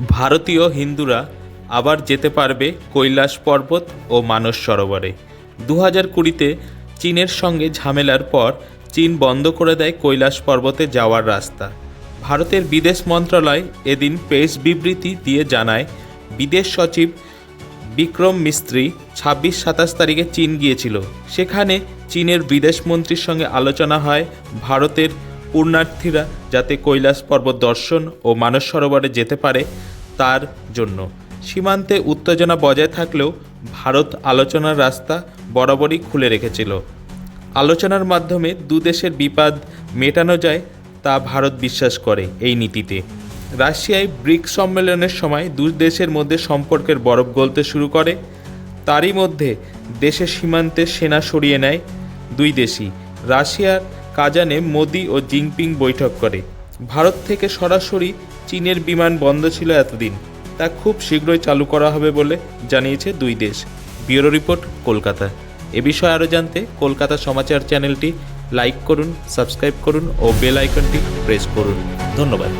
ভারতীয় হিন্দুরা আবার যেতে পারবে কৈলাস পর্বত ও মানস সরোবরে। 2020-তে চীনের সঙ্গে ঝামেলার পর চীন বন্ধ করে দেয় কৈলাস পর্বতে যাওয়ার রাস্তা। ভারতের বিদেশ মন্ত্রণালয় এদিন প্রেস বিবৃতি দিয়ে জানায়, বিদেশ সচিব বিক্রম মিস্ত্রি 26-27 তারিখে চীন গিয়েছিল। সেখানে চীনের বিদেশমন্ত্রীর সঙ্গে আলোচনা হয় ভারতের পুণ্যার্থীরা যাতে কৈলাস পর্বত দর্শন ও মানস সরোবরে যেতে পারে তার জন্য। সীমান্তে উত্তেজনা বজায় থাকলেও ভারত আলোচনার রাস্তা বরাবরই খুলে রেখেছিল। আলোচনার মাধ্যমে দুদেশের বিবাদ মেটানো যায় তা ভারত বিশ্বাস করে এই নীতিতে। রাশিয়ায় ব্রিক্স সম্মেলনের সময় দুই দেশের মধ্যে সম্পর্কের বরফ গলতে শুরু করে। তারই মধ্যে দেশের সীমান্তে সেনা সরিয়ে নেয় দুই দেশই। রাশিয়ার কাজানে মোদি ও জিনপিং বৈঠক করে। ভারত থেকে সরাসরি চীনের বিমান বন্ধ ছিল এতদিন, তা খুব শীঘ্রই চালু করা হবে বলে জানিয়েছে দুই দেশ। Bureau report, Kolkata. এ বিষয়ে আরও জানতে কলকাতা সমাচার চ্যানেলটি লাইক করুন, সাবস্ক্রাইব করুন ও বেল আইকনটি প্রেস করুন। ধন্যবাদ।